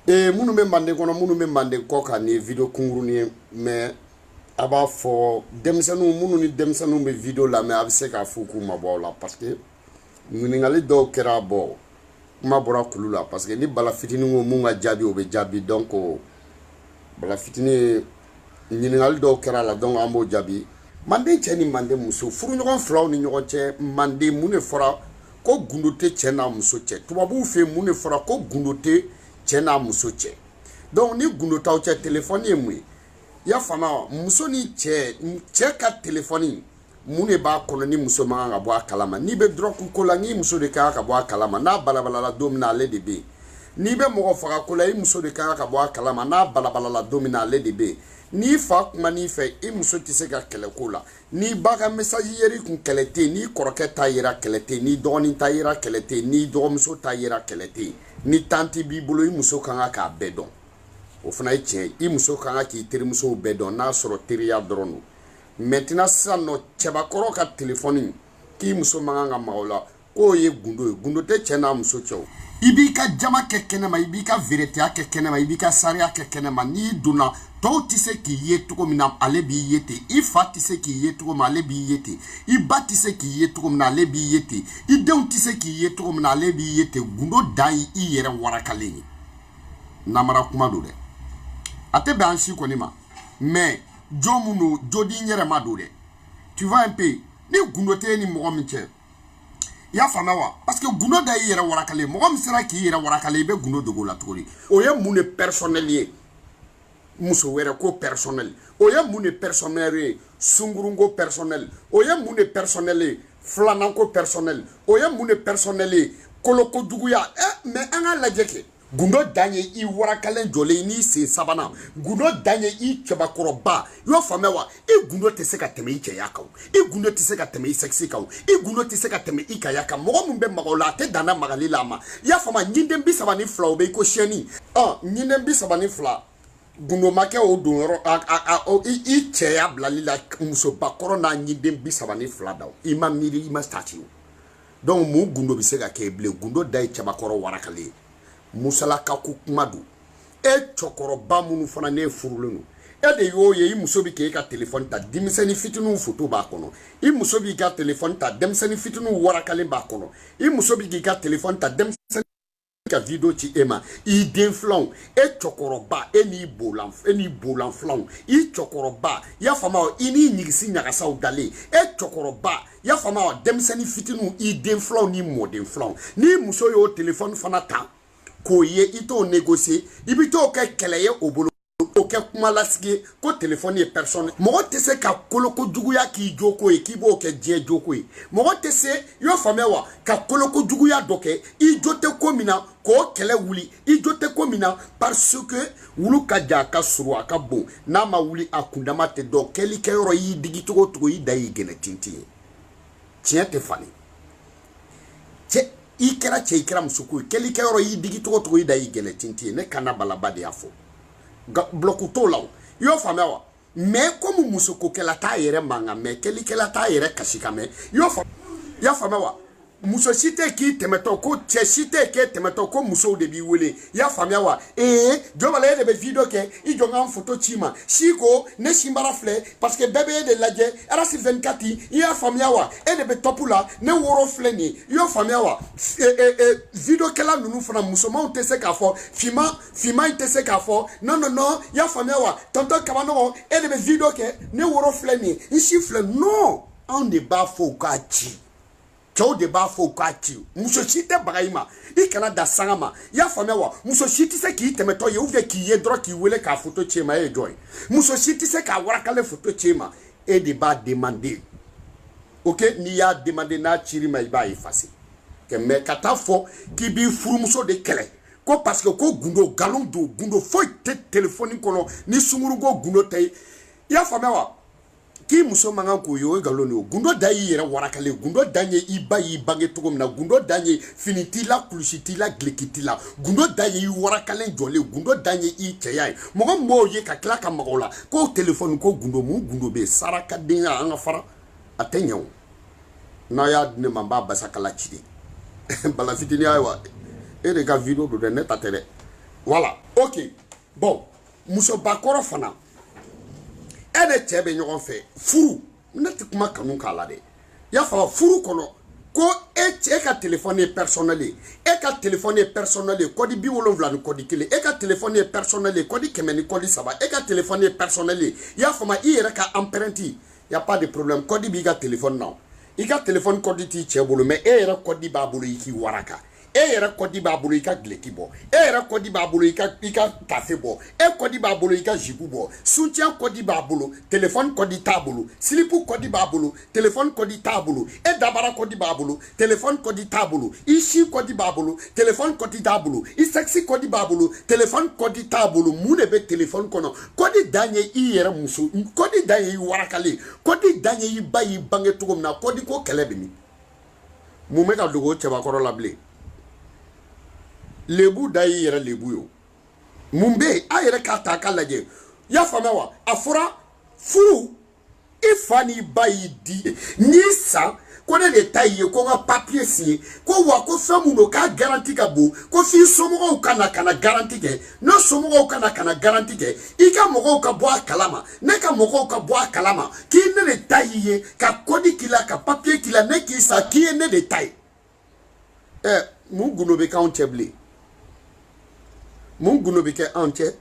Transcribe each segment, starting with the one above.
Et munu me mande kono munu me mande koka ni video kunguru ni me aba fo demsanu munu ni demsanu me video la me abse ka fuku mabola parce que muni ngali do kera bo ma bora kulula parce que ni bala fitini ngo munga jabi obe jabi donc bala fitini ni ngali do kera la donc ambo jabi mande cheni mande muso furu nyogon flaw ni nyogon che mande mune fora ko gundote chena muso che tubabu fe mune fora ko gundote chena muso che donc ni gundota o che téléphone yemwe ya fama muso ni che ka téléphone mune ba kono ni muso manga bo akalama ni be droku kola ni muso de ka bo akalama na balabala la domina le debe ni be mo faka kola i muso de ka bo akalama na balabala la domina le debe ni fa kuma ni fe i muso tise ka kele kola ni baga message yeri kun kelete ni koroke ta yira kelete ni doni ta yira kelete ni domso ta yira kelete ni tanti bibolo i muso kanga ka bedon o fana i che i muso kanga ki teri muso bedon na soro teriya dronu maintenant ça no cheba koro ka téléphone ki muso manga maola ko ye gundo te chena muso chow ibika jama kekene ma ibika vérité kekene ma ibika saria kekene ma ni duna to tise ki ye tuko mina ale bi yete i fa tise ki ye tuko ma ale bi yete i ba tise ki ye tuko mina ale bi yete i deun tise ki ye tuko mina ale bi yete gundo dai i yere warakale namara kuma do de ate be ansi ko ni ma mais jomuno jodi nyere ma do de tu vois un peu ni gundo te ni mo minche ya famawa parce que gundo dai yere warakale mo sera ki yere warakale be gundo dogo la tori o ye mune personnel muso were ko personnel o ye mune personnel sungurungo personnel o ye mune personnel flananko personnel o ye mune personnel koloko duguya mais anga lajeke gundo danye i warakalen jole ni se sabana gundo danye i chebakoroba yo famewa i gundo te se ka teme i cheyaka i gundo te se ka teme i sexy ka i gundo te se ka teme i kayaka mo mumbe magola te dana magalila ma ya fama nyindem bi sabani fla obe ko sheni nyindem bi sabani fla gundo make o do i cheya blalila muso bakoro na nyindem bi sabani fla daw ima miri ima statue donc mu gundo bi se ka ke ble gundo dai chebakoro warakale musala ka kumadu chokoro ba munu fana ne furulunu de yo ye muso bi ke ka téléphone ta dimiseni fitinu photo ba kono i muso bi ka téléphone ta demseni fitinu warakale ba kono i muso bi ka téléphone ta demseni ka video ci ema i denflon chokoro ba ni bolan flan i chokoro ba ya fama ini nyigisi nyagasa udale chokoro ba ya fama demseni fitinu i denflon ni modern flan ni muso yo téléphone fana ta ko ye ito négocier ibito ke keleye obolo ke kuma lasige ko téléphone e personne mo tese ka koloko juguya ki joko e kibo ke je joko e mo tese yo famewa ka koloko juguya doke i jote ko mina ko kele wuli i jote ko mina parce que wulu ka ja ka suru aka bon na ma wuli akundama te do keli ke ro yi digito to yi dai gene tinti tiens te fani i kera che ikera musuku keli ke oro yi digi to yi da yi gele tinti ne kana balaba de afo bloku to law yo famewa me comme musuku kela ta yere manga me keli kela ta yere kashika me yo fa ya famewa muso site ki temeto ko che site ke temeto ko muso de bi wele ya famewa jo bale de be video ke i jo ngam photo chima shiko ne shimbara fle parce que bébé de ladje ara si 24 ya famewa de be topula ne woro fle ni yo famewa video ke la nunu fana muso ma te se ka fo fima te se ka fo non ya famewa tonton kabano de be video ke ne woro fle ni ishi fle non on ne ba fo ka chi Chow de ba fo kwati muso chite bagaima ikana da sangama ya famewa muso chiti se ki temeto ye uvye ki ye dro ki wele ka photo chema e joy muso chiti se ka warakale photo chema e de ba demander OK ni ya demander na chiri ma iba effacer ke me kata fo ki bi furu muso de kele ko parce que ko gundo galon do gundo fo te téléphone kono ni sunguru go gundo tay ya famewa ki muso manga ko yo galoni gundo dayi yere warakale gundo danye iba yi bange to na gundo danye finitila kulusitila glekitila gundo dayi warakale jole gundo danye i cheyai mo ye ka klaka magola ko téléphone ko gundo mu gundo be saraka dinga anga fara atenyo na ya ne mamba basakala chidi bala fitini aywa e de ga video do net atere Voilà, ok. Bon, muso bakoro fana. Ene tebe nyogon fe. Furu. Nati kuma kanu kala de. Ya fa furu kono. Ko e ka téléphone personnel. E ka téléphone personnel. Kodi bi wolonvla ni kodi kile. E ka téléphone personnel. Kodi kemeni kodi saba. E ka téléphone personnel. Ya fa ma i yere ka emprunté. Y a pas de problème. Kodi bi ka téléphone non. I ka téléphone kodi ti chebulu. Mais e yere kodi babulu iki waraka. E yɛrɛ kɔdi b'a bolo i ka gileki bɔ e yɛrɛ kɔdi b'a bolo i ka kafe bɔ e kɔdi b'a bolo i ka jipu bɔ soutien kɔdi b'a bolo téléphone kɔdi t'a bolo silipu kɔdi b'a bolo téléphone kɔdi t'a bolo e dabara kɔdi b'a bolo téléphone kɔdi t'a bolo i si kɔdi b'a bolo téléphone kɔdi t'a bolo i sexe kɔdi b'a bolo téléphone kɔdi t'a bolo mun de bɛ téléphone kɔnɔ kɔdi dan ye i yɛrɛ muso kɔdi dan ye i warakale kɔdi dan ye i ba y'i bange cogo min na kɔdi ko kɛlɛ bɛ min mun bɛ ka dogo cɛbakɔrɔ la bilen lebu da yi yɛrɛ lebu yo mun be a yɛrɛ ka ta ka lajɛ ya faamuya wa a fɔra furu i fa ni ba yi di ni sa ko ne de ta ye ko n ka papier signé ko wa ko fɛn mun don k'a garanti ka bon ko f'i somɔgɔw kana garanti kɛ ne somɔgɔw kana garanti kɛ i ka mɔgɔw ka bɔ a kalama ne ka mɔgɔw ka bɔ a kalama k'i ne de ta ye ka kɔdi k'i la ka papier k'i la ne k'i sa k'i ye ne de ta ye mun gundo bɛ k'anw cɛ bilen mun gundo bɛ kɛ anw cɛ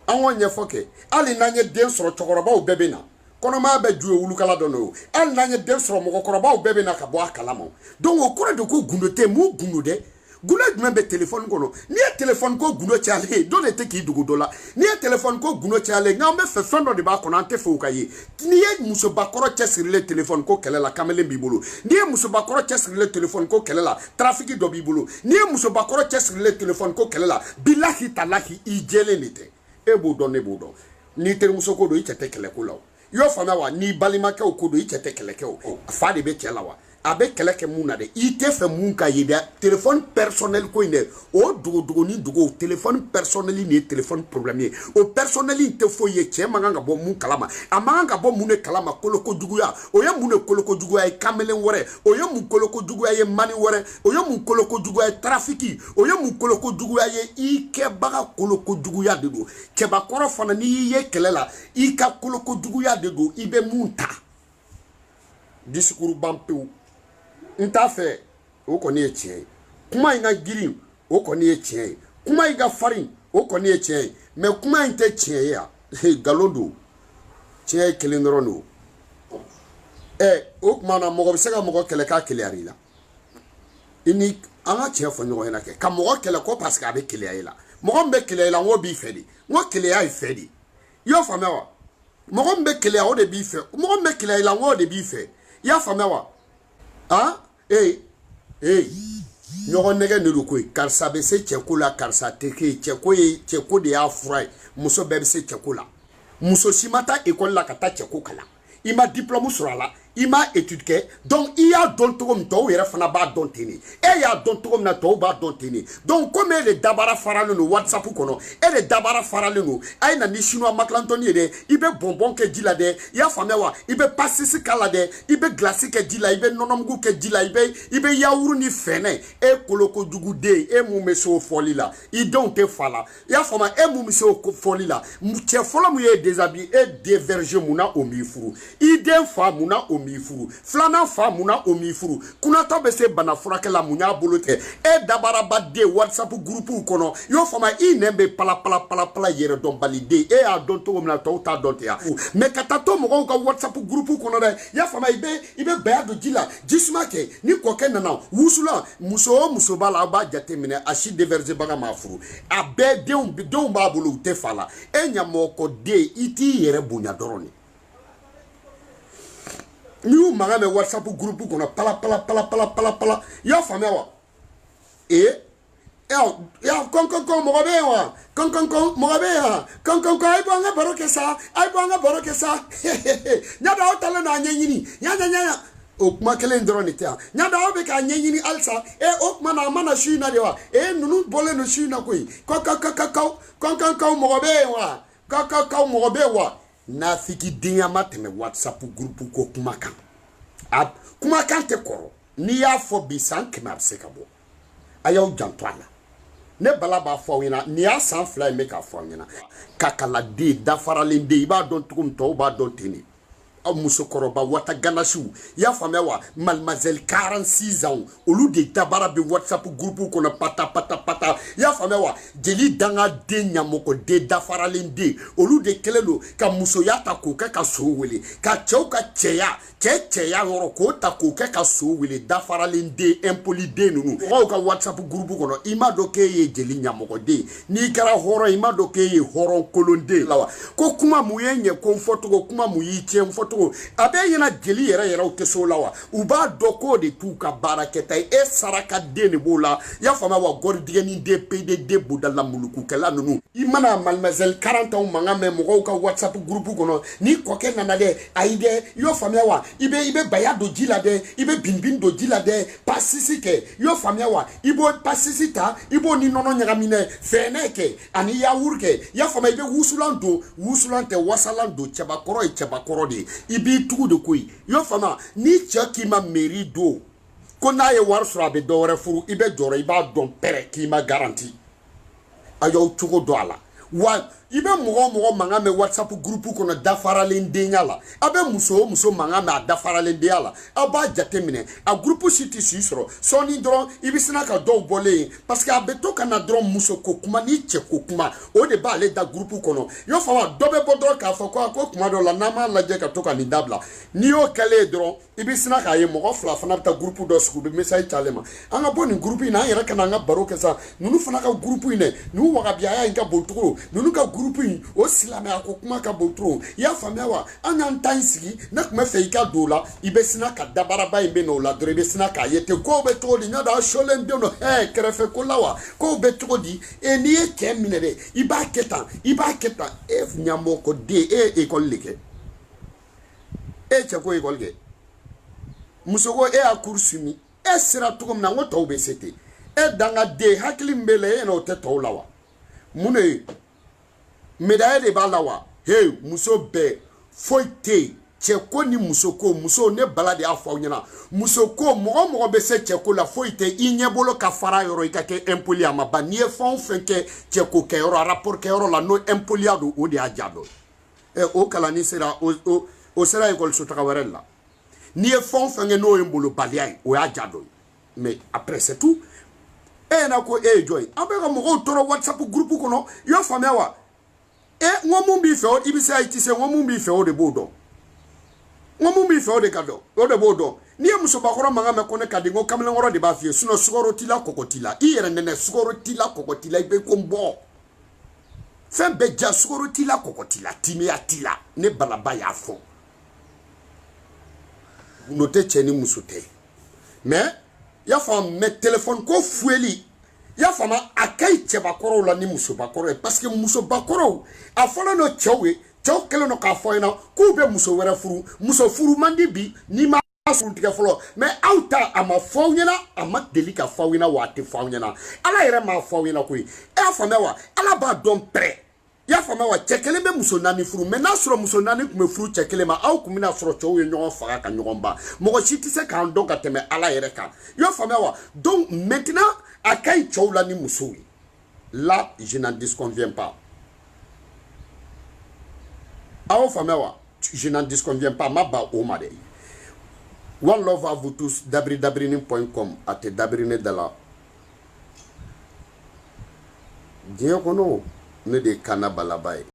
an k'o ɲɛfɔ kɛ hali n'an ye den sɔrɔ cɛkɔrɔbaw bɛɛ bɛ na kɔnɔmaya bɛ ju ye wulukala dɔ n'o ye hali n'an ye den sɔrɔ mɔgɔkɔrɔbaw bɛɛ bɛ na ka bɔ a kalama donc o kɔrɔ de ko gundo tɛ mun gundo dɛ gundo jumɛn bɛ téléphone kɔnɔ n'i ye téléphone ko gundo cayalen dɔ de tɛ k'i dogo dɔ la n'i ye téléphone ko gundo cayalen nka an bɛ fɛ fɛn dɔ de b'a kɔnɔ an tɛ fɛ o ka ye n'i ye musobakɔrɔ cɛsirilen téléphone ko kɛlɛ la kamalen b'i bolo n'i ye musobakɔrɔ cɛsirilen téléphone ko kɛlɛ la trafiki dɔ b'i bolo n'i ye musobakɔrɔ cɛsirilen téléphone ko kɛlɛ la bilahi talahi i jɛlen de tɛ e b'o dɔn ne b'o dɔn n'i terimuso ko don i cɛ tɛ kɛlɛ ko la o i y'o faamuya wa n'i balimakɛw ko don i cɛ tɛ kɛlɛ kɛ o fa de bɛ cɛ la wa a bɛ kɛlɛ kɛ mun na dɛ i tɛ fɛ mun ka ye dɛ téléphone personnel ko in dɛ o dogo ni dogo téléphone personnel nin ye téléphone problème ye o personnel in tɛ foyi ye cɛ man kan ka bɔ mun kalama a man kan ka bɔ mun de kalama kolokojuguya o ye mun de kolokojuguya ye kamalen wɛrɛ o ye mun kolokojuguya ye mani wɛrɛ o ye mun kolokojuguya ye trafiki o ye mun kolokojuguya ye i kɛbaga kolokojuguya de don cɛbakɔrɔ fana n'i y'i ye kɛlɛ la i ka kolokojuguya de don i bɛ mun ta discours ban pewu n t'a fɛ o kɔni ye tiɲɛ ye kuma in ka girin o kɔni ye tiɲɛ ye kuma in ka farin o kɔni ye tiɲɛ ye mais kuma in tɛ tiɲɛ ye yan galon don tiɲɛ ye kelen dɔrɔn don o tuma na mɔgɔ bɛ se ka mɔgɔ kɛlɛ k'a keleyara i la i ni an ka tiɲɛ fɔ ɲɔgɔn ɲɛna kɛ ka mɔgɔ kɛlɛ ko parce que a bɛ keleya i la mɔgɔ min bɛ keleya i la n ko b'i fɛ de n ko keleya ye fɛ de i y'o faamuya wa mɔgɔ min bɛ keleya o de b'i fɛ mɔgɔ min bɛ keleya i la n ko o de b'i fɛ i y'a faamuya wa ah ɲɔgɔn nɛgɛ de don koyi karisa bɛ se cɛko la karisa tɛ ke cɛko de y'a fura ye muso bɛɛ bɛ se cɛko la muso si ma taa école la ka taa cɛko kalan i ma diplôme sɔrɔ a la i ma étude kɛ donc i y'a dɔn cogo min tɔw yɛrɛ fana b'a dɔn ten de e y'a dɔn cogo min na tɔw b'a dɔn ten de donc comme e de dabara faralen don whatsapp kɔnɔ e de dabara faralen don a ye na ni chinois makilantɔni ye dɛ i bɛ bɔnbɔn kɛ ji la dɛ i y'a faamuya wa i bɛ pasisi k'a la dɛ i bɛ gilasi kɛ ji la i bɛ nɔnɔmugu kɛ ji la i bɛ yawuru ni fɛnɛ e kolokojuguden e mun bɛ se o fɔli la i denw tɛ fa la i y'a faamuya e mun bɛ se o fɔli la cɛ fɔlɔ mun ye déshabillé e dévergé mun na o m'i furu i den fa mun na o m'i furu filanan fa mun na o m'i furu kunatɔ bɛ se bana furakɛ la mun y'a bolo tɛ e dabarabaden whatsapp gurupuw kɔnɔ i y'o faamuya i nɛn bɛ pala yɛrɛ dɔnbaliden e y'a dɔn cogo min na tɔw t'a dɔn ten yan mais ka taa to mɔgɔw ka whatsapp gurupu kɔnɔ dɛ i y'a faamuya i bɛ bɛya don ji la jisuma kɛ ni kɔkɛ nana wusula muso o muso b'a la a b'a jate minɛ a si déversé baga m'a furu a bɛɛ denw b'a bolo u tɛ fa la e ɲamɔgɔden i t'i yɛrɛ bonya dɔrɔn de n'i y'u magan mɛn whatsapp groupe kɔnɔ pala i y'a faamuya wa kɔn mɔgɔ bɛ yen wa kɔn mɔgɔ bɛ yen wa kɔn a ye bɔ an ka baro kɛ sa ɲada aw talen don a ɲɛɲini ɲa o kuma kelen dɔrɔn de tɛ yan ɲada aw bɛ k'a ɲɛɲini halisa o tuma na a mana su in na de wa ninnu bɔlen don su in na koyi kɔn mɔgɔ bɛ yen wa kaw mɔgɔ bɛ yen wa nafiki denya ma tɛmɛ whatsapp groupe ko kumakan a kumakan tɛ kɔrɔ n'i y'a fɔ bi san 100 a bɛ se ka bɔ a y'aw janto a la ne bala b'a fɔ aw ɲɛna nin y'a san 2 ye n bɛ k'a fɔ aw ɲɛna kakaladen dafaralen den I b'a dɔn cogo min tɔw b'a dɔn ten de aw musokɔrɔba wata ganasiw i y'a faamuya wa mademoiselle 46 ans olu de dabara bɛ WhatsApp groupe kɔnɔ pata pata pata i y'a faamuya wa jeli danga den ɲamɔgɔ den dafaralen den olu de kɛlen don ka musoya ta k'o kɛ ka so wele ka cɛw ka cɛya yɔrɔ k'o ta k'o kɛ ka so wele dafaralen den impoli den ninnu mɔgɔw ka WhatsApp groupe kɔnɔ I m'a dɔn k'e ye jeli ɲamɔgɔ den n'i kɛra hɔrɔn I m'a dɔn k'e ye hɔrɔn kolon den la wa ko kuma mun ye ɲɛ ko n fɔ cogo kuma mun y'i tiɲɛ n fɔ a bɛ ɲɛna jeli yɛrɛ u tɛ so la wa u b'a dɔn k'o de t'u ka baara kɛta ye e saraka den de b'o la i y'a faamuya wa gɔridigɛni den PDD budala mulukukɛla ninnu I mana mademoiselle 40 ans mankan mɛn mɔgɔw ka WhatsApp groupe kɔnɔ n'i kɔkɛ nana dɛ ayi dɛ i y'o faamuya wa I bɛ baya don ji la dɛ I bɛ binbin don ji la dɛ pasisi kɛ i y'o faamuya wa I b'o pasisi ta I b'o ni nɔnɔ ɲagami dɛ fɛnɛ kɛ ani yawuru kɛ i y'a faamuya I bɛ wusulan don wusulan tɛ wasalan don cɛbakɔrɔ ye cɛbakɔrɔ de ye I b'i tugu de koyi i y'o faamuya ni cɛ k'i ma mairie don ko n'a ye wari sɔrɔ a bɛ dɔ wɛrɛ furu I bɛ jɔrɔ I b'a dɔn pɛrɛ k'i ma garanti a y'aw cogo dɔn a la wa I bɛ mɔgɔ mankan mɛn WhatsApp groupe kɔnɔ dafaralen denya la a bɛ muso mankan mɛn a dafaralen denya la a b'a jate minɛ a groupe si tɛ si sɔrɔ sɔɔni dɔrɔn I bɛ sina ka dɔw bɔlen ye parce que a bɛ to ka na dɔrɔn muso ko kuma ni cɛ ko kuma o de b'ale da groupe kɔnɔ i y'o faamuya dɔ bɛ bɔ dɔrɔn k'a fɔ ko kuma dɔw la n'an m'a lajɛ ka to ka nin dabila n'i y'o kɛlen ye dɔrɔn I bɛ sina k'a ye mɔgɔ 2 fana bɛ taa groupe dɔ sigi u bɛ message ci ale ma an ka bɔ nin groupe in na an yɛrɛ ka na an ka baro kɛ sa ninnu fana ka groupe in dɛ ninnu wagabiyaya in ka bon cogo ninnu ka groupe in o silamɛya ko kuma ka bon trop I y'a faamuya wa an y'an ta in sigi ne tun bɛ fɛ I ka don o la I bɛ sina ka dabaraba in bɛ na o la dɔrɔn I bɛ sina k'a ye ten kow bɛ cogo di n y'a dɔn a sɔlen den don kɛrɛfɛ ko la wa kow bɛ cogo di n'i ye cɛ minɛ dɛ I b'a kɛ tan e ɲamɔgɔ den e ye école de kɛ e cɛ ko école kɛ muso ko e y'a cours sumi e sera cogo min na n ko tɔw bɛ se ten e danga den hakili min b'e la e ɲɛna o tɛ tɔw la wa mun de ye médaille de b'a la wa hey muso bɛɛ foyi tɛ yen cɛ ko ni muso ko muso ne bala de y'a fɔ aw ɲɛna muso ko mɔgɔ bɛ se cɛ ko la foyi tɛ I ɲɛbolo ka fara yɔrɔ I ka kɛ impoli a ma ban n'i ye fɛn o fɛn kɛ cɛ ko kɛyɔrɔ rapport kɛyɔrɔ la n'o impoliya don o de y'a ja dɔn o kalanni sera o sera école taga wɛrɛ la n'i ye fɛn o fɛn kɛ n'o ye bolobaliya ye o y'a ja dɔn mais après c'est tout e ɲɛna ko e ye jɔn ye an bɛ ka mɔgɔw tɔɔrɔ WhatsApp groupe kɔnɔ i y'a faamuya wa n ko mun b'i fɛ o I bɛ se I tɛ se n ko mun b'i fɛ o de b'o dɔn n ko mun b'i fɛ o de ka dɔn o de b'o dɔn n'i ye musobakɔrɔ mankan mɛn ko ne ka di n ko kamalenkɔrɔ de b'a f'i ye sinon sukaro t'i la kɔgɔ t'i la I yɛrɛ nɛnɛ sukaro t'i la kɔgɔ t'i la I bɛ ko n bɔ fɛn bɛɛ ja sukaro t'i la kɔgɔ t'i la timiya t'i la ne balaba y'a fɔ n'o tɛ cɛ ni muso tɛ mais i y'a faamu mais téléphone ko fuyeli i y'a faamu a ka ɲi cɛbakɔrɔw la ni musobakɔrɔ ye parce que musobakɔrɔw a fɔlen don cɛw ye cɛw kɛlen don k'a fɔ ɲɛna k'u bɛ muso wɛrɛ furu muso furu man di bi n'i ma sun tigɛ fɔlɔ mais aw ta a ma fɔ aw ɲɛna a ma deli ka fɔ aw ɲɛna wa a tɛ fɔ aw ɲɛna ala yɛrɛ m'a fɔ aw ɲɛna koyi e y'a faamuya wa ala b'a dɔn pɛrɛ i y'a faamuya wa cɛ kelen bɛ muso 4 furu mais n'a sɔrɔ muso 4 tun bɛ furu cɛ kelen ma aw tun bɛna sɔrɔ cɛw ye ɲɔgɔn faga ka ɲɔgɔn ban mɔgɔ si tɛ se k'an dɔn ka tɛmɛ ala yɛrɛ kan i y'a faamuya wa donc maintenant a ka ɲi cɛw la ni musow ye là je n'en disconviens pas aw faamuya wa je n'en disconviens pas ma ba o ma dɛ one love à vous tous dabrini.com a tɛ dabiri ne da la diɲɛ kɔnɔ ne de ye kana balaba ye